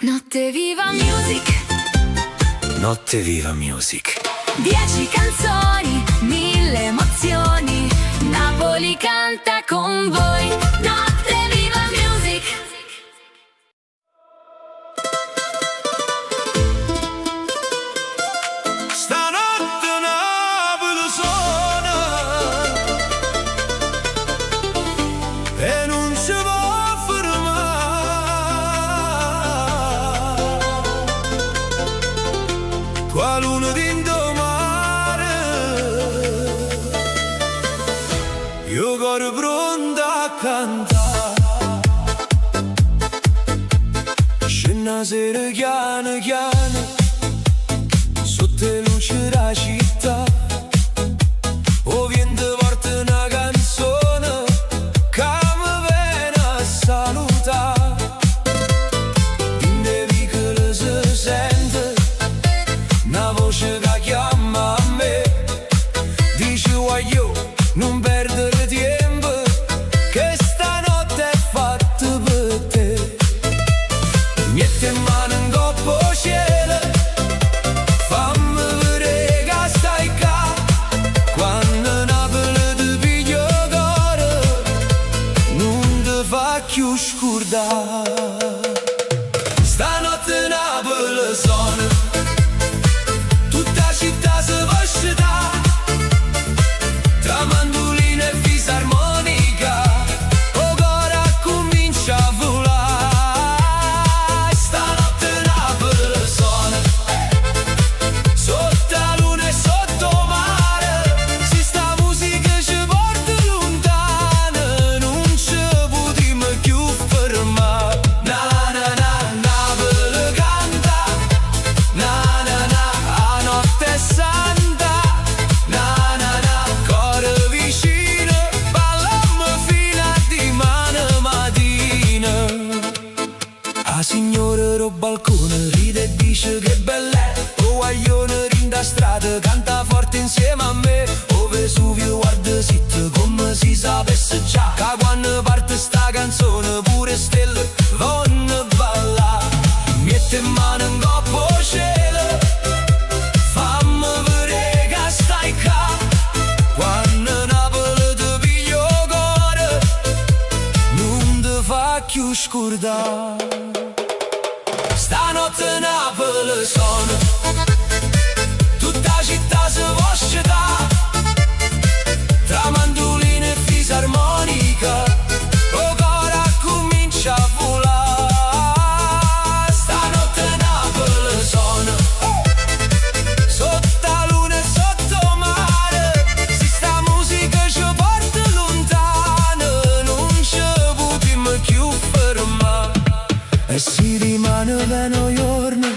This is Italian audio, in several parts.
Notte viva music. Notte viva music. 10 canzoni, 1000 emozioni. Napoli canta con voi. Notte viva music. Stanotte Napoli suona e non si può fermare. Qua luna d'indomare, io coro pronto a cantare. Scena sera chiana chiana, sotto le luci della città, o vento porta una canzone che mi viene a salutare. In dei vicoli si sente una voce che chiama a me, dice voglio non perdere tempo, che stanotte è fatta per te. Metti in mano un coppo cielo, fammi vedere che stai qua. Quando Napoli ti piglia cuore, non ti fa più scordare. Stanotte Napoli suona, tutta la città si va scitare, tra mandolina e fisarmonica, o cuore comincia a volare. Stanotte Napoli suona, sotto la luna e sotto mare, se sta musica ci porta lontano, non ci potremo più fermare. Na na na, Napoli canta, na na na, a notte è santa, na na na, cuore vicino, ballammo fino a dimane mattina. La signora ro balcone ride e dice che bella è, o guaglione rinda strada canta forte insieme a me, o Vesuvio guarda zitto come si sapesse già, che quando parte sta canzone pure stelle vanno ballare. Mette in mano un coppo cielo, fammi vedere che stai qua. Quando Napoli ti piglia cuore, non ti fa più scordare. Stanotte Napoli suona, tutta la città si può scitare, tra mandoline e fisarmonica, o cuore comincia a volare. Stanotte Napoli suona, sotto la luna e sotto mare, se sta musica ci porta lontano, non ci potremo più fermare. E si rimane veno giorno,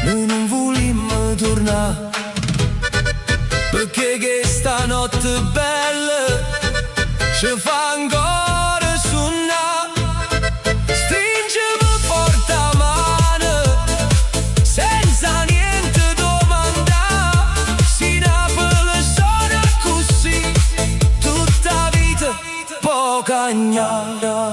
noi non vogliamo tornare, perché che stanotte bella ci fa ancora suonare. Stringimi forte la mano, senza niente domandare, si Napoli suona così, tutta la vita può cagnare.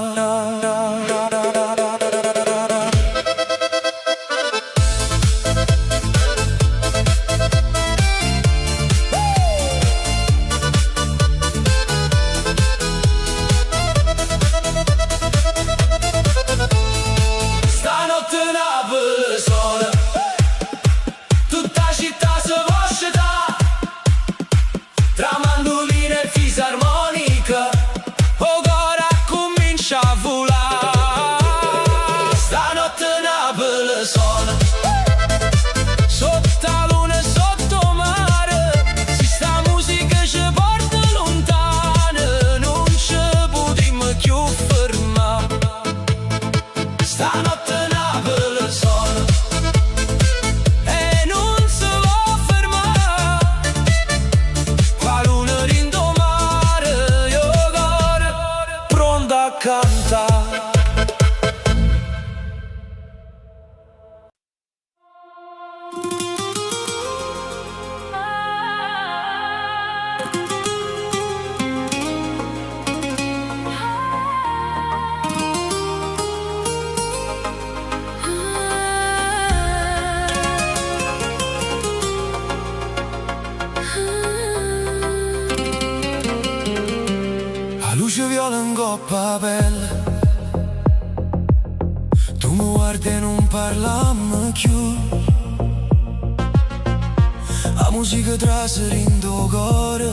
troppa pelle. Tu mi guardi e non parlammo più. La musica traserindo cuore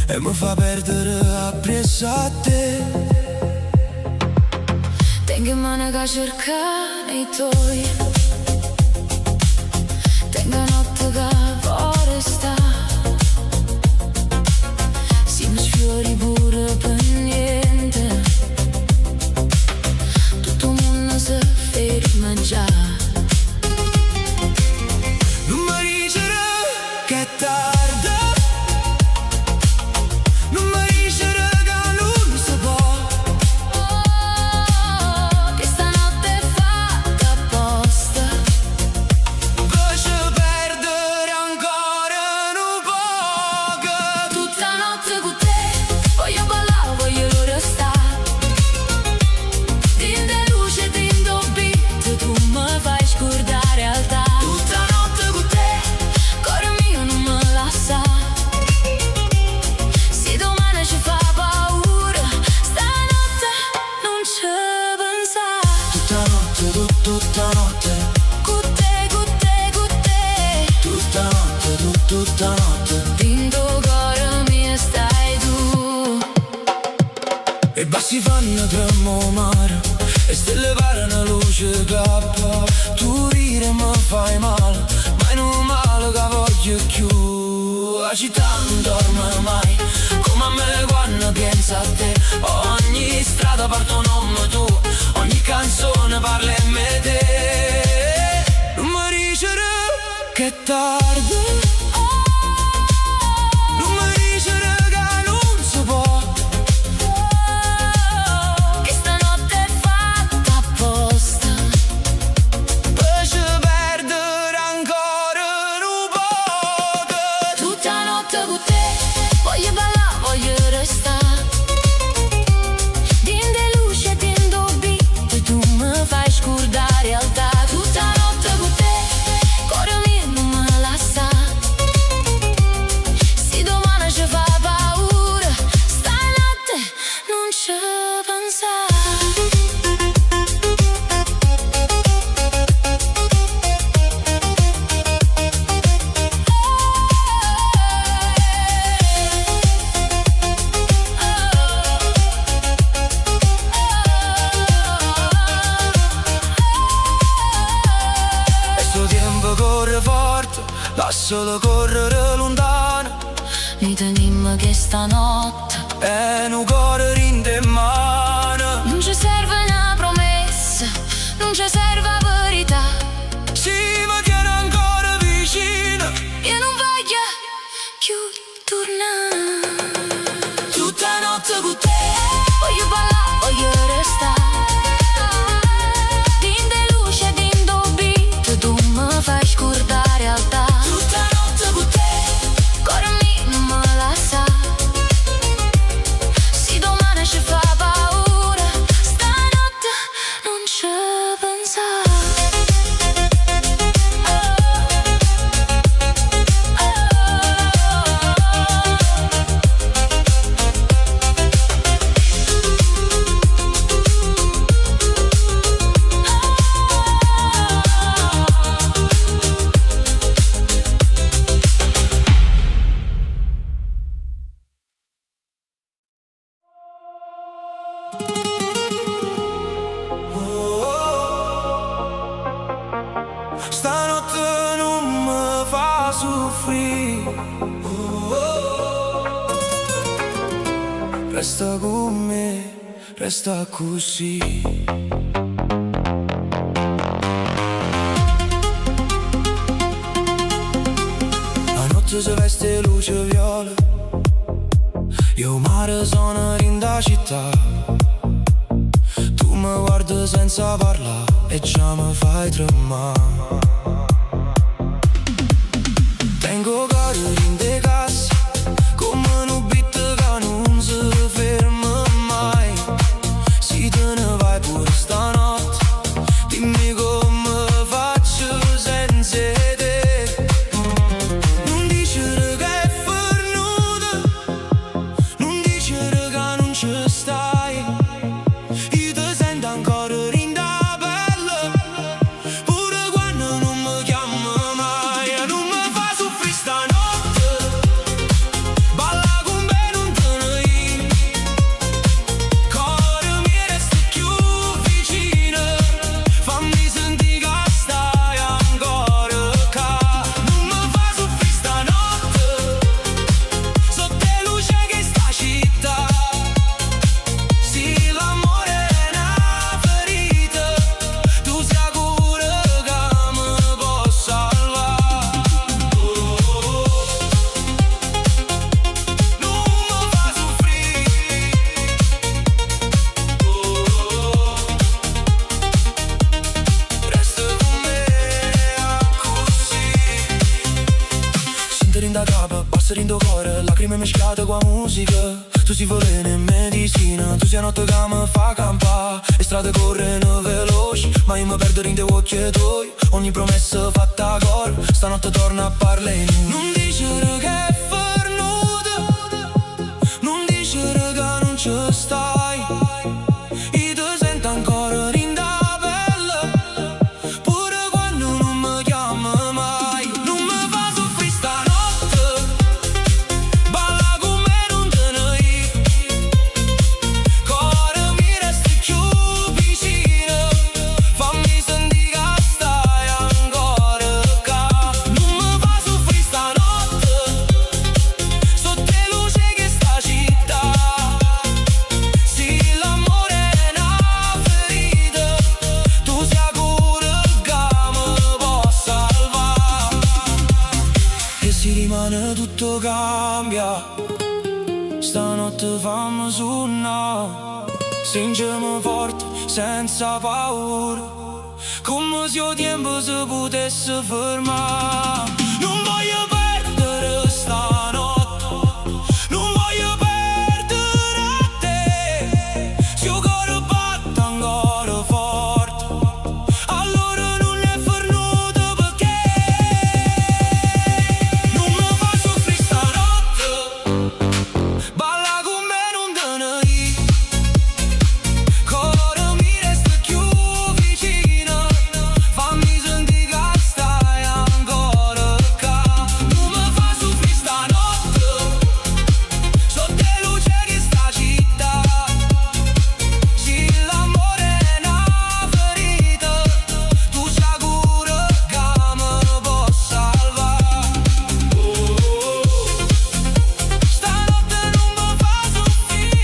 e mi fa perdere appresso a te. Tengo in mano che cercare i tuoi. Tengo notte che vorrei stare. Si mi sfiori pure per niente. Tutto il mondo si ferma già. Non mi dicere che è tardi. Non mi dicere che non si può. Che stanotte è fatta apposta. Lascia perdere ancora un po'. Tutta notte con te. Voglio ballare, voglio restare. Din de luce, din do beat. Tu mi fai scordare realtà. Tutta notte con te. Cuore mio non me lascia. Se domani ci fa paura, stanotte non ci pensa. Tutta notte, tutta notte. Con te, con te, con te. Tutta notte, tutta notte. Dentro cuore mio stai tu. E bassi fanno tremare e stelle parano luce cappa. Tu rire mi fai male, ma non male che voglio più. La città non dorme mai, come a me quando penso a te. Ogni strada parte un nome tu, ogni canzone parla in me te. Non mi dicere che è tardi. Non mi dicere che non si può. Che stanotte è fatta apposta. Lascia perdere ancora un po'. Tutta notte con te. Voglio ballare, voglio restare. Din de luce, din do beat. Tu mi fai scordare realtà. Tutta notte con te. Cuore mio non me lascia. Se domani ci fa paura, stanotte non ci pensare. Questo tempo corre forte, lascialo correre lontano. Mi tenimmo che stanotte E un cuore rinde in mano. non ci serve una promessa, non ci serve la verità. Si mi tiene ancora vicino. Io non voglio più tornare. Tutta notte con te. Voglio ballare, voglio restare. Din de luce, din do beat. Tu mi fai scordare realtà. Tutta notte con te. Cuore mio non me lascia. Se domani ci fa paura, stanotte non ci pensare. Stanotte non mi fa soffrire. Resta con me, resta così. La notte si veste luce viola. Io mare sono in da città. Tu mi guardi senza parlare e già mi fai tremare. Tengo cuore in de cassa, come un beat che non si ferma mai. Si te ne vai pure stanotte, dimmi come faccio senza te. Non dicere che è fornuta, non dicere che sărind o cuore, lacrime mescolate con musica. Tu si veleno e medicina, tu sei notte che mi fa campà. E strade corrono veloci, ma io mi perdo in te occhi tuoi. Ogni promessa fatta a cor, stanotte torna a parlare in noi. Non dicere che è fornuta, non dicere che non ci stai. Io ti sento ancora in da pelle, pure quando non mi chiami mai. Non mi fa soffrire stanotte, balla con me non te ne ir. Cuore mi resti più vicino, fammi sentire che stai ancora qua. Non mi fa soffrire stanotte, sotto le luci che sta città. Sì, l'amore è una ferita, tu sei cura che mi può salvare. E si rimane tutto cambia, stanotte fammi suonare. Stringiamo forte, senza paura, come se il tempo si potesse fermare. Non voglio perdere stanotte, non voglio perdere te. Se il cuore batte ancora forte, allora non è fornuto perché. Non mi fa soffrire stanotte, balla con me non te ne ir. Cuore mi resta più vicino, fammi sentire che stai ancora qua. Non mi fa soffrire stanotte, sotto le luci che sta città. Sì, l'amore è una ferita, tu sei cura che mi può salvare. Stanotte non mi fa soffrire,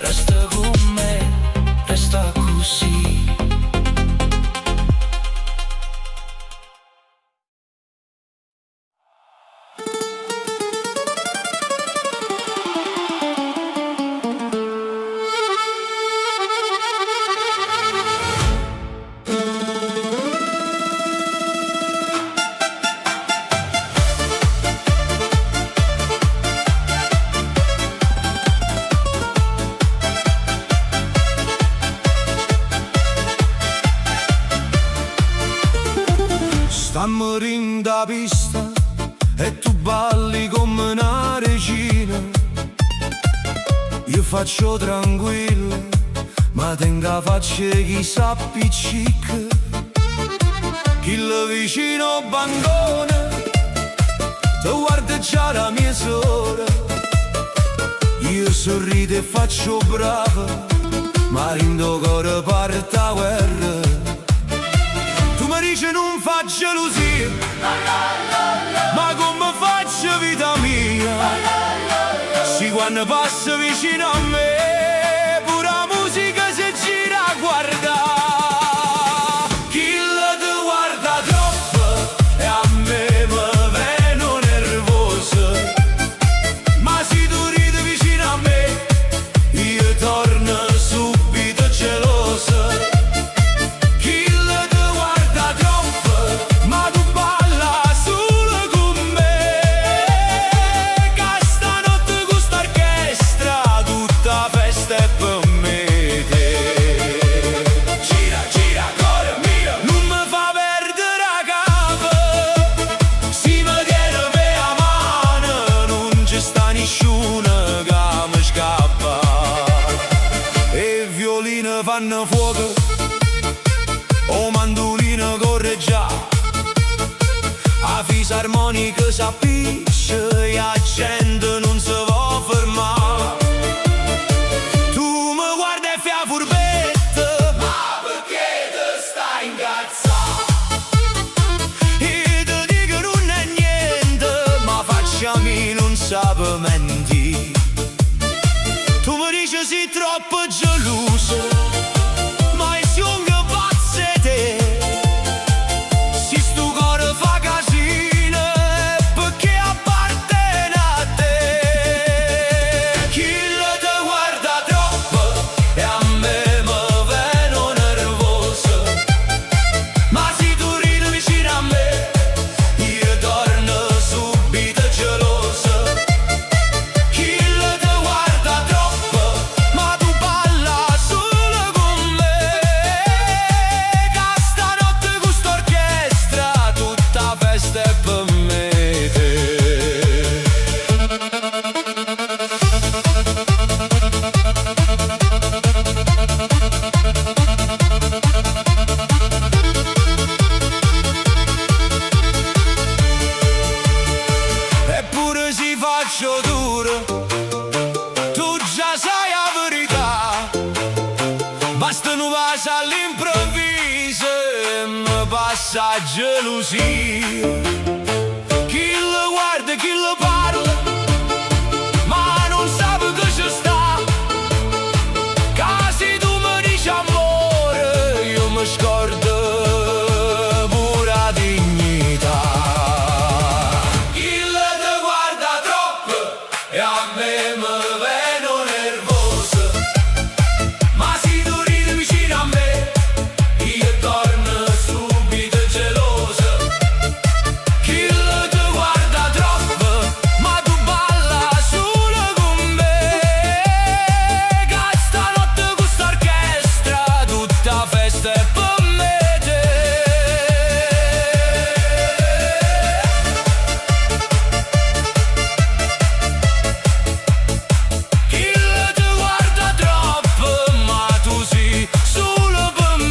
resta con me, resta così. Stiamo in da pista e tu balli come una regina. Io faccio tranquillo, ma tengo la faccia chi sa appiccica. Chi lo vicino bancone, ti guarda già la mia sora. Io sorrido e faccio bravo, ma rindo cuore parte a guerra. Tu mi dici non fa gelosia, ma come faccio vita mia? Sì, quando passa vicino a me, pure la musica si gira a guardare. Chi la ti guarda troppo e a me mi veno nervoso, ma se tu ridi vicino a me, io torno subito geloso. Fanno fuoco, o mandolino corre già, a fisarmonica s'appiccia e la gente non si può fermare. Tu mi guardi e fai furbetta, ma perché te stai incazzando? E ti dico non è niente, ma facciami non sape mentire. Tu mi dici sei troppo geloso, si sto cuore fa casino, perché a sa gelosia. Chi lo guarda, chi lo parla, ma non sa che ci sta. Casi tu mi dici amore, io mi scordo pure la dignità. Chi lo te guarda troppo e a me mi veno nervoso, ma se tu ridi vicino a me io torno subito geloso. Chi lo te guarda troppo, ma tu balla solo con me. Che stanotte questa orchestra tutta festa è per me e te. Chi lo te guarda troppo, ma tu sei solo per me.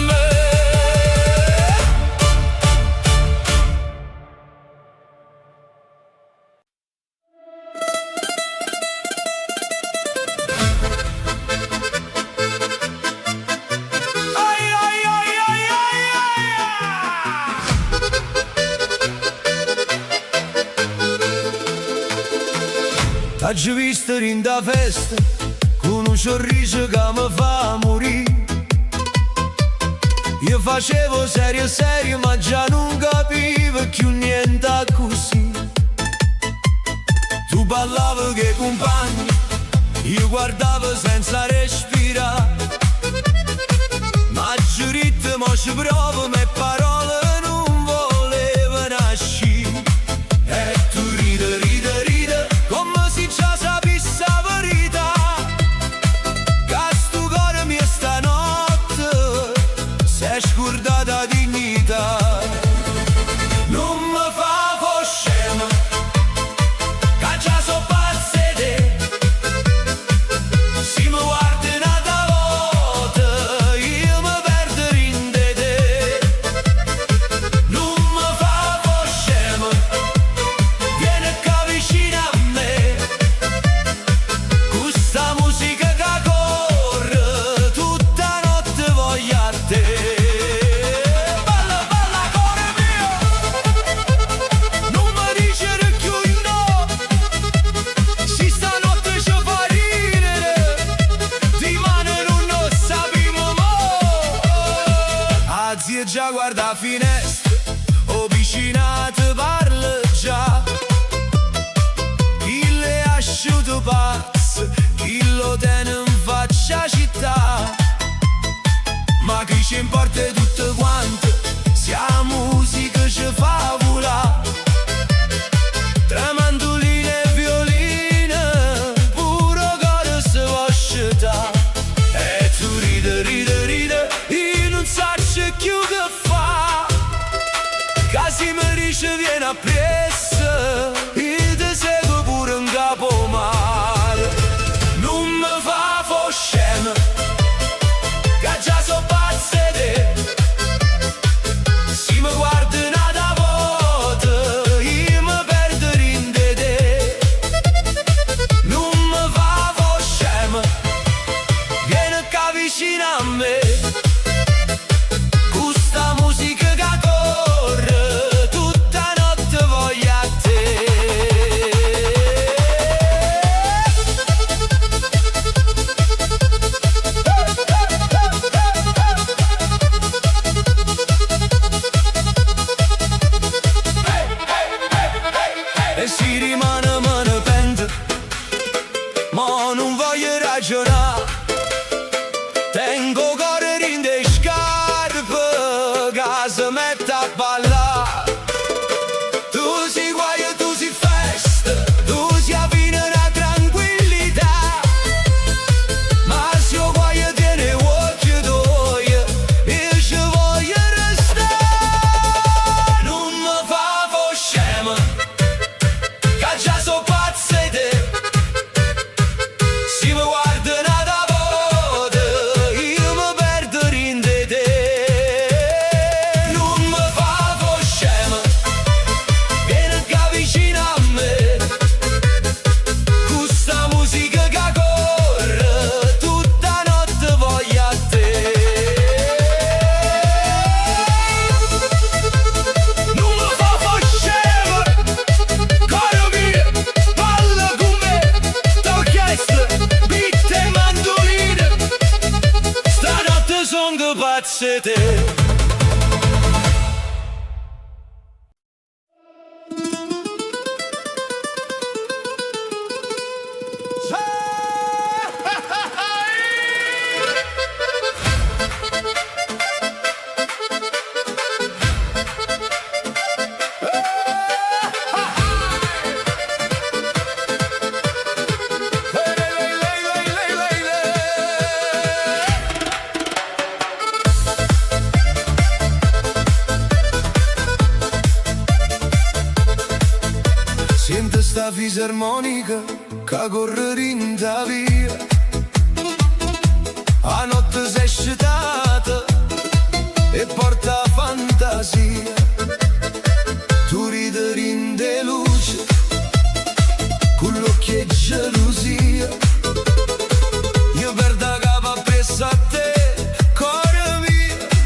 Ai ai ai ai ai ai. T'ho visto in da festa con un sorriso che mi fa morire. Io facevo serio serio ma già non capivo più niente così. Tu ballavi che compagni, io guardavo senza respirare. Ma giurite mo ci provo, me parole non volevano nascere. E tu ride, ride, ride, come se già sapessi la verità. Che sto cuore mio stanotte si è scordata dignità. Non mi fa fo scemo, che già so pazze te. Se mi guardi un'altra volta io mi perdo in te. Non mi fa fo scemo, vieni qua vicino a me. Questa musica che corre tutta notte voglio a te. Balla, balla cuore mio, non mi dicere più no. Se stanotte ci fa ridere, di mano non sappiamo mo'. A zia già guarda a finestra, o vicinato parla già. Chi le ha asciutto pazzo, chi lo tiene in faccia città. Ma che ci importa tutto quanto, se la musica ci fa volare. Tra mandoline e violine, puro cuore si può scettare. E tu ride, ride, ride, io non so più che fa. Che se mi dice vieni appresso, io ti seguo pure in capo mare. Non mi fa fo scemo, che già so pazze te. Se mi guardi un'altra volta io mi perdo in te. Non mi fa fo scemo, vieni qua vicino a me. Questa musica che corre tutta notte voglio a te. E si rimane me ne pente, ma non voglio ragionare. Tengo cuore in le scarpe, che si mette a ballare. Tu sei guaio, tu sei festa, tu sei a fine la tranquillità. Ma se io guaio tiene occhio tuoi, io ci voglio restare. Non mi fa fo scemo, che già so pazze te. Se mi guardi un'altra volta grazie a te. Sente sta fisarmonica che corre in da via. A notte si è scitata e porta fantasia. Tu ridi in de luce con l'occhio e gelosia. Io perdo capo appresso a te, cuore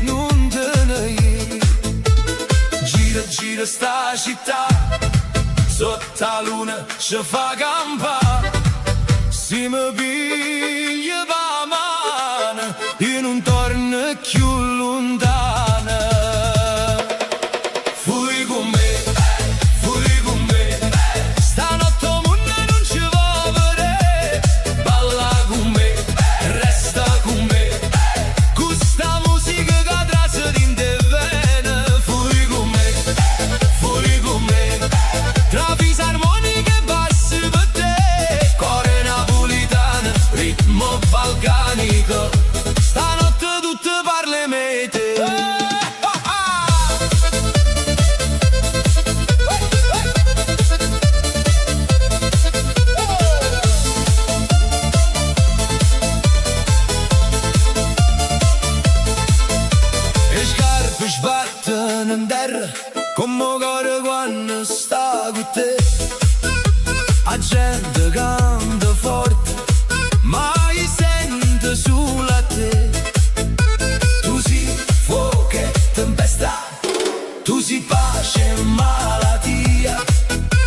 mio, non te ne ieri. Gira, gira sta città, sotto la luna ci fa campare. Se mi piglia la mano, io non torno più lontana. Fui con me, stanotte il mondo non ci va vedere. Balla con me, resta con me, questa musica che trasa in te vene. Fui con me, tra fisarmonica e bassi per te, cuore napolitano, ritmo balcanico, stanotte tutte parle mete. E scarpe sbattono in terra come cuore quando sta con te. La gente canta forte, ma io sento sulla te. Tu sei fuoco e tempesta, tu sei pace e malattia.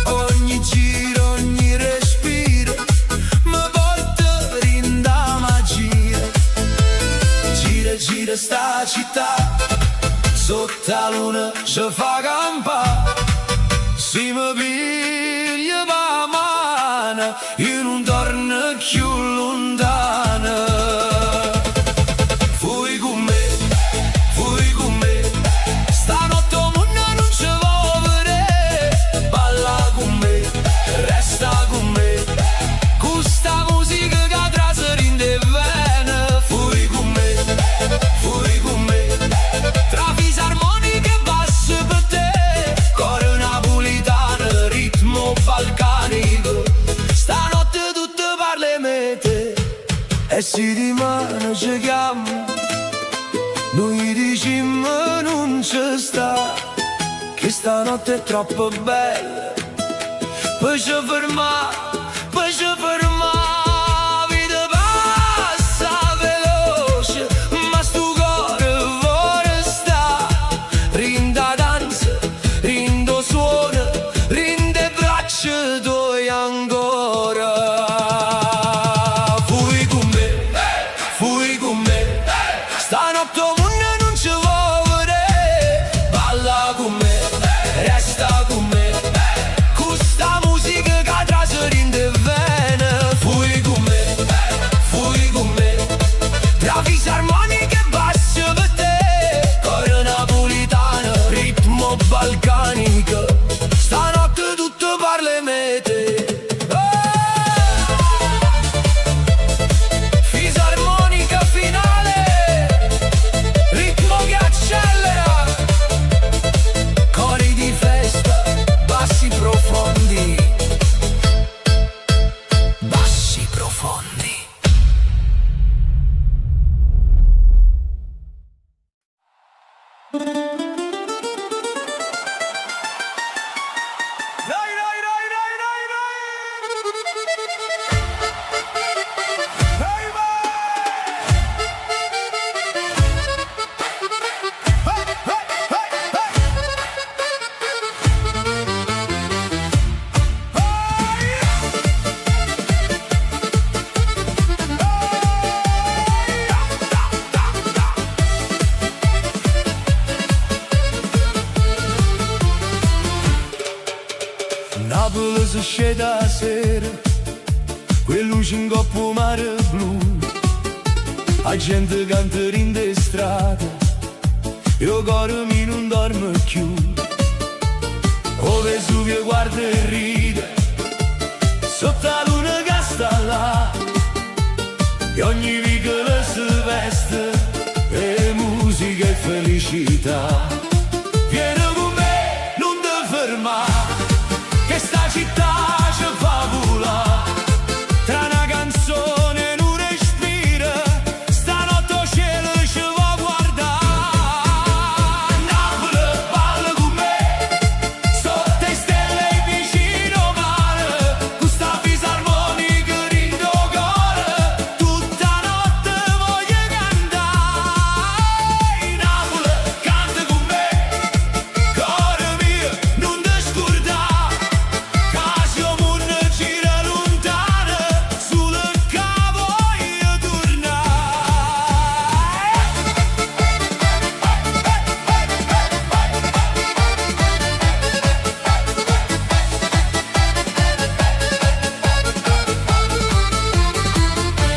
Ogni giro, ogni respiro mi porta in da magia. Gira, gira sta città, sotto la luna ci fa campare. Se mi piglia la mano, io non torno più lontana. Fui con me, stanotte il mondo non ci va vedere. Balla con me, resta con me, questa musica che trasa in te vene. Fui con me, tra fisarmonica e basse per te, cuore napolitano, ritmo balcanico, stanotte tutte parle mete. E si di mano ci chiama, noi diciamo non ci sta, che stanotte è troppo bella per ci fermare, vita passa veloce, ma sto cuore vuole sta. Rinda danza, rindo suona, rinde braccia tue ancora. Fui con me, stanotte il mondo non ci va vedere. Balla con me, resta con me, questa musica che trasa in si scende a sera, quei luci in coppo mare blu, la gente canta in de strada, io cuore mi non dorme più. O Vesuvio guarda e ride, sotto la luna che sta là, e ogni vicolo si veste, e musica e felicità. Vieni con me, non ti fermare, che sta città ci fa volare. Tra una canzone e un respiro, stanotte il cielo ci va a guardare. Napoli, balla con me, sotto le stelle vicino al mare, questa fisarmonica rinde il cuore, tutta notte voglio cantare. Napoli, canta con me, cuore mio, non ti scordare, che siamo una gira lontana, sulle che voglio tornare.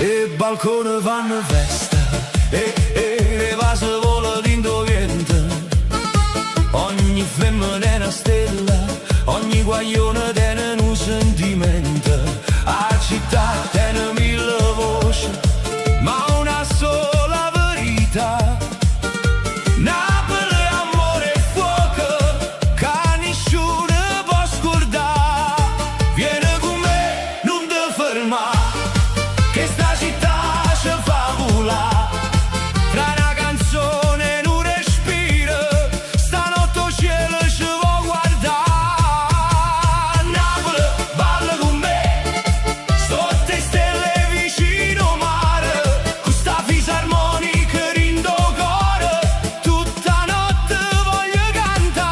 E balcone vanno festa, e vasi vola dentro vento, ogni femmina è una stella, ogni guaglione tiene un sentimento. La città tiene mille voci, ma una sola verità. Napoli è amore e fuoco, che nessuno può scordare. Vieni con me, non ti fermare, che sta città ci fa volare. Tra una canzone e un respiro, stanotte il cielo ci va a guardare. Napoli, balla con me, sotto le stelle vicino al mare, questa fisarmonica rinde il cuore, tutta notte voglio cantare.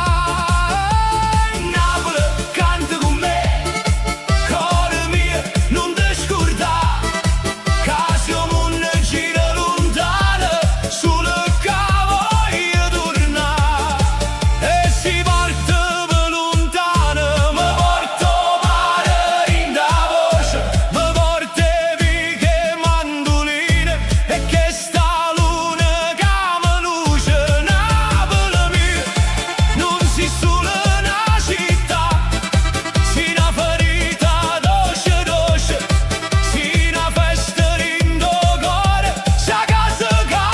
Napoli, canta con me, cuore mio, non ti scordare, che siamo una gira lontana, sulle che voglio tornare. E si parte per lontano, mi porto mare in da voce, mi porto picche e mandoline, e che sta luna che mi luce. Napoli mia, non si solo una città, si una ferita dolce dolce, si una festa in do cuore, sa casa che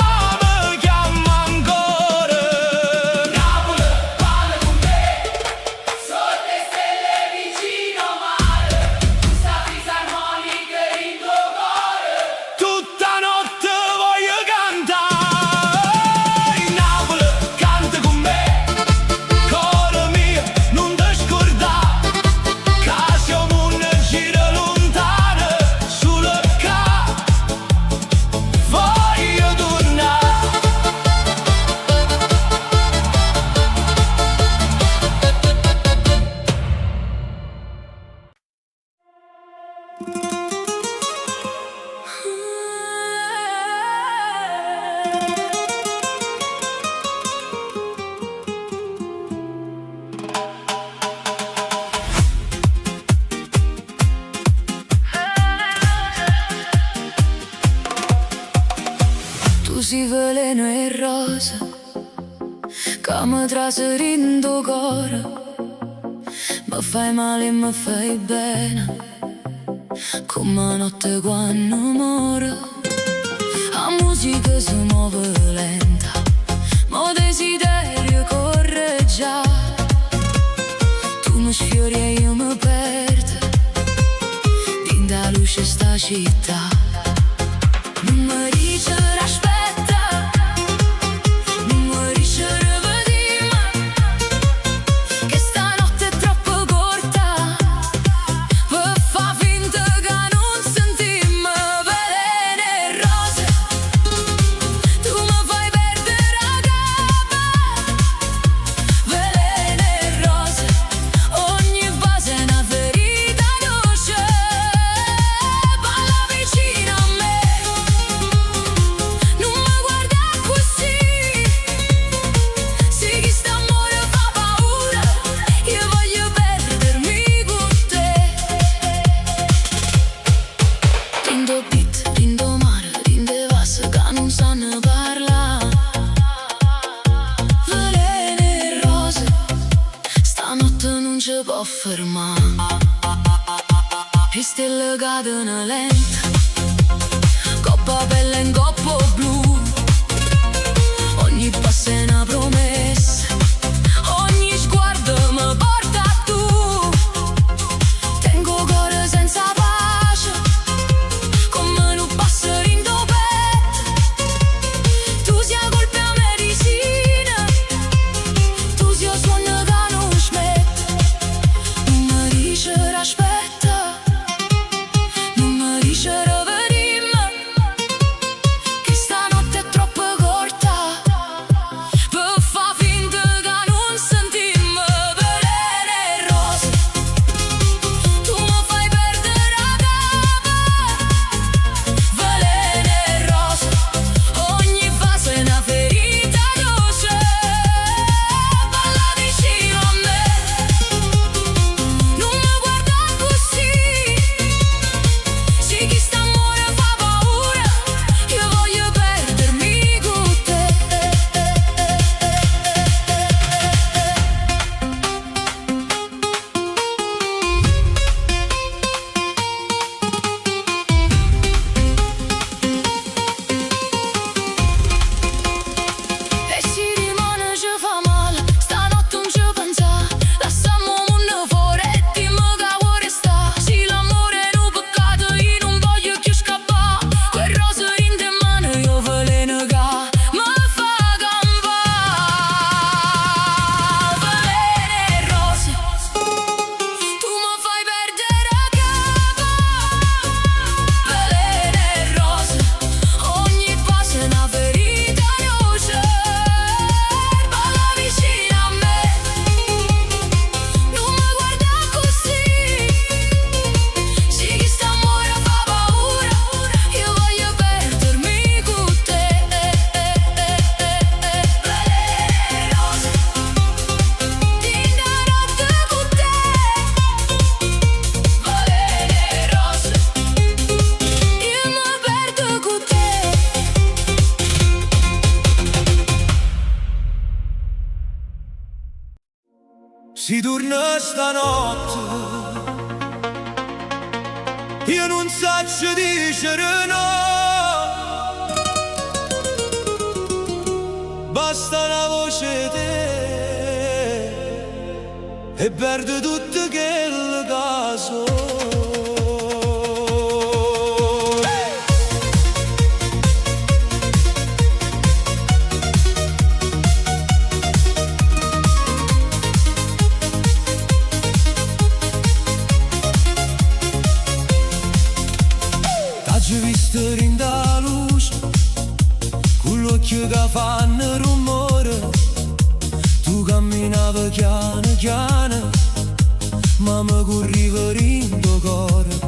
mi chiama ancora. Napoli, balla con me, sotto le stelle vicino al mare, questa fisarmonica in do cuore, tutta notte voglio cantare. Napoli, canta con me, cuore mio, non ti scordare, che siamo una gira lontana, sulle che voglio tornare. Tu sei veleno e rosa, che mi traserindo cuore, mi fai male e mi fai bene, come notte quando muore. La musica si muove lenta, mo desiderio corre già. Tu mi sfiori e io mi perdo, din da luce sta città. Non mi dice aspetta, non mi dice rivediamo, che stanotte è troppo corta per fa finta che non sentimmo. Veleno e rose, tu mi fai perdere la capa. Veleno e rose, ogni base è una ferita dolce, balla vicino mare, rinde vasă, ca nu sană parla. Velene e rose, stanotte non ci può ferma. E stelle cadono lenta, coppa bella in coppo blu. Ogni passo è una promessa, ogni sguardo mi porta a tu. Tengo cuore senza pace, come un passerino petto. Tu sia colpa medicina, tu sia sogno che non smette. Non mi dice aspetta, non mi dice rivediamo, che stanotte è troppo corta per fa finta che non sentimmo. Velene e rose, tu mi fai perdere la capa. Velene e rose, ogni fase è una ferita dolce. Balla vicino a me, non mi guarda così. Sì, chi sta amore fa paura, io voglio perdermi con te. E si rimane ci fa male, stanotte non ci pensa. Lasciamo un mondo fuori e dimmi che vuoi restare. Sì, l'amore è un peccato, io non voglio più scappare. Quel rosa in te mano, io veleno che mi fa campare. Velene e rose, tu mi fai perdere la capa. Velene e rose, ogni passo è una ferita dolce. Balla vicino a me, non mi guarda così. Sì, chi sta amore fa paura, io voglio perdermi con te. Velene e rose, in notte con te. Velene e rose, io mi perdo con te. Si torna stanotte, io non so dire no. Basta una voce te e perdo tutto quel caso. T'hai visto in da luce, con l'occhio che fanno rumore. Tu camminavi piano piano, ma mi corriva in tuo cuore.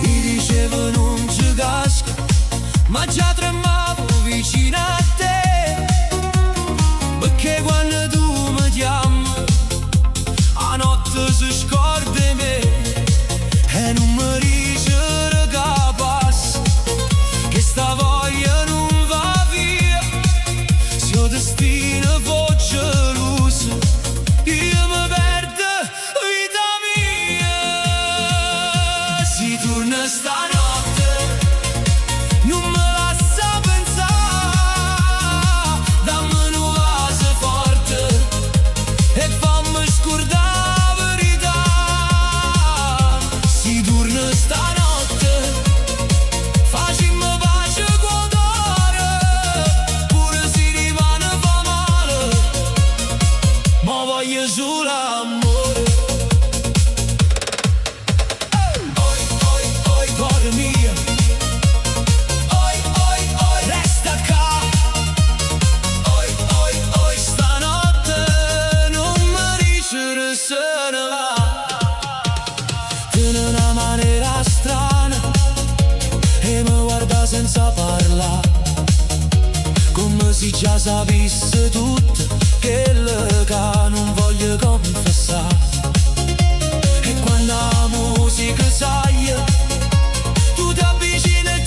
Io dicevo non ci casco, ma già tremavo vicino a te. Perché quando tu mi chiami, a notte si scorda di me. E non mi dice che passa, che sta voglia non va via. Se il destino fosse geloso, io mi perdo vita mia. Si torna stanotte, non mi lascia pensare. Dammi un vaso forte e fammi scordare la verità. Si torna stanotte, facciamo pace con l'ore. Pure se rimane fa male, ma voglio solo amore. Oi, oi, oi, cuore mio. Oi, oi, oi, resta qua. Oi, oi, oi, stanotte non mi dice se ne va. In una maniera strana e mi guarda senza parlare, come se già sapesse tutto quello che non voglio confessare. E quando la musica sai, tu ti avvicini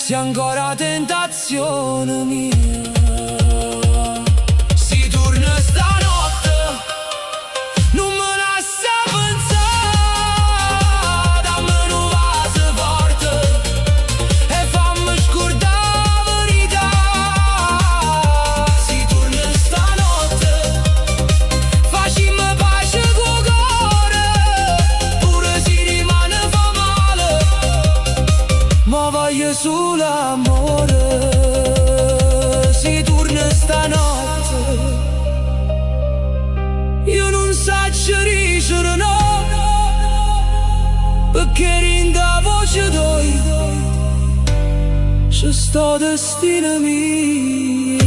se ancora tentazione mia. Si torna stanotte, non me lascia pensare, dammi un vaso forte e fammi scordare la verità. Si torna stanotte, facciamo pace col cuore, pure se rimane fa male, ma voglio solo amore. Si torna stanotte, io non saggio dicere no, perché rinda voce d'oi c'è sto destino mio.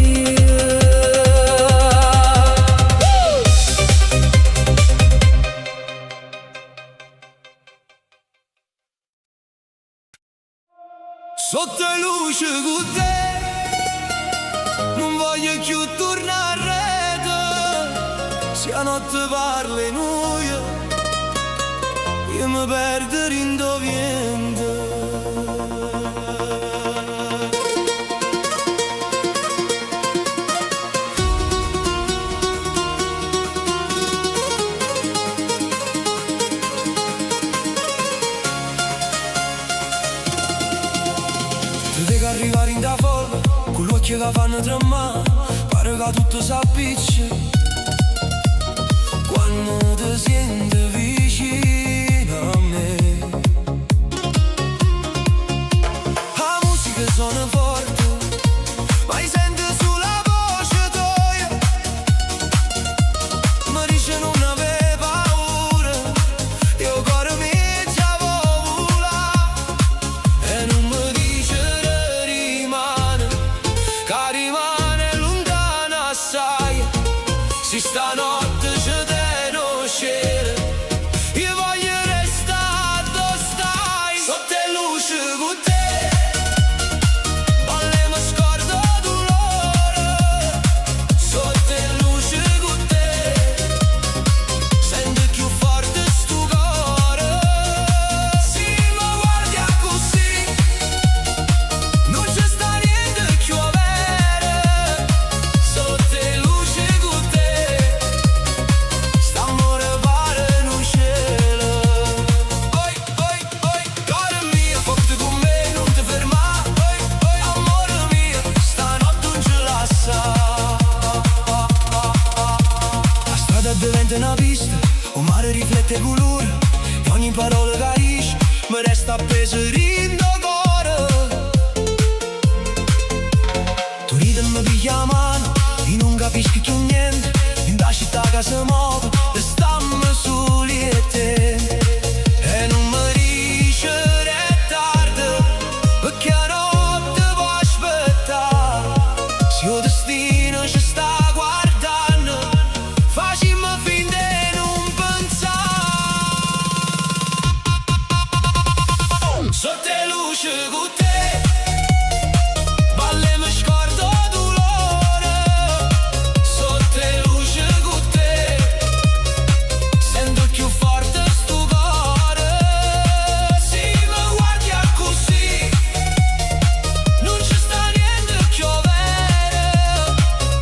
Sotto luce con te non voglio più tornare a rete, se a notte parli noia io mi perdo rindoviendo. Vedo arrivare in da folla, con l'occhio che fanno tremare, pare che tutto s'appiccia quando ti senti vicino a me. La musica suona forte, ma io sento sulla voce tua, mi dice non avere paura, io cuore mi già vola e non mi dice che rimane lontana assai. Se stanotte c'è te non scende, io voglio restare dove stai. Sotto luce con te, balliamo scordo dolore. Sotto luce con te, sento più forte sto cuore. Se mi guardi così, non c'è sta niente più avere. Sotto luce con te, st'amore pare non cielo. Oi, oi, oi, cuore mio, forte con me, non ti fermare. Oi, oi, amore mio, stanotte non ce la sa. La strada diventa una pista, un mare riflette colore, e ogni parola che dici mi resta appeso rindo cuore. Tu ridi e mi piglia la mano, io non capisco più niente, in da città che si muove, e stammi soli e te. E non mi dice è tardi, perché la notte può aspettare. Se il destino ci sta guardando, facciamo finta di non pensare. Sotto luce con te, balliamo scordo dolore. Sotto luce con te, sento più forte sto cuore. Se mi guardi così, non ci sta niente più avere.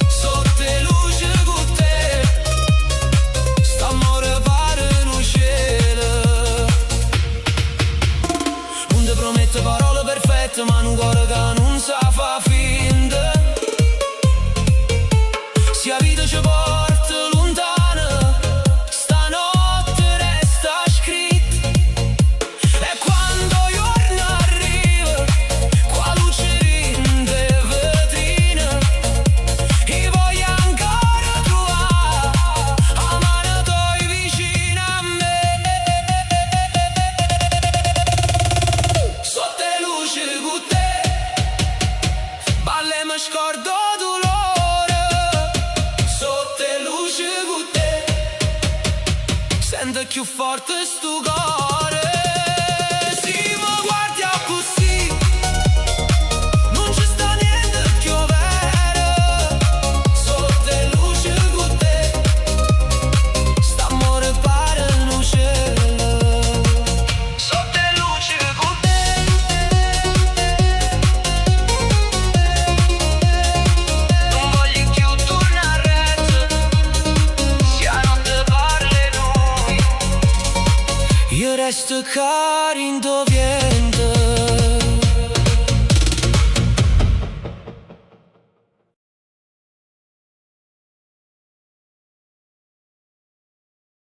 Sotto luce con te, st'amore pare non cielo. Non ti prometto parole perfette, ma un cuore che non sa fa finta. Se la vita ci porta lontana, stanotte resta scritto. E quando il giorno arriva, qua luce rinde vetrina, io voglio ancora trovare la mano tua vicina a me. Sotto luce con te, balliamo scordo dolore. Sotto luce con te, sento più forte sto cuore. Se mi guardi così, non ci sta niente più avere. Sotto luce con te, st'amore pare non cielo. Sotto luce con te, resta caro in dove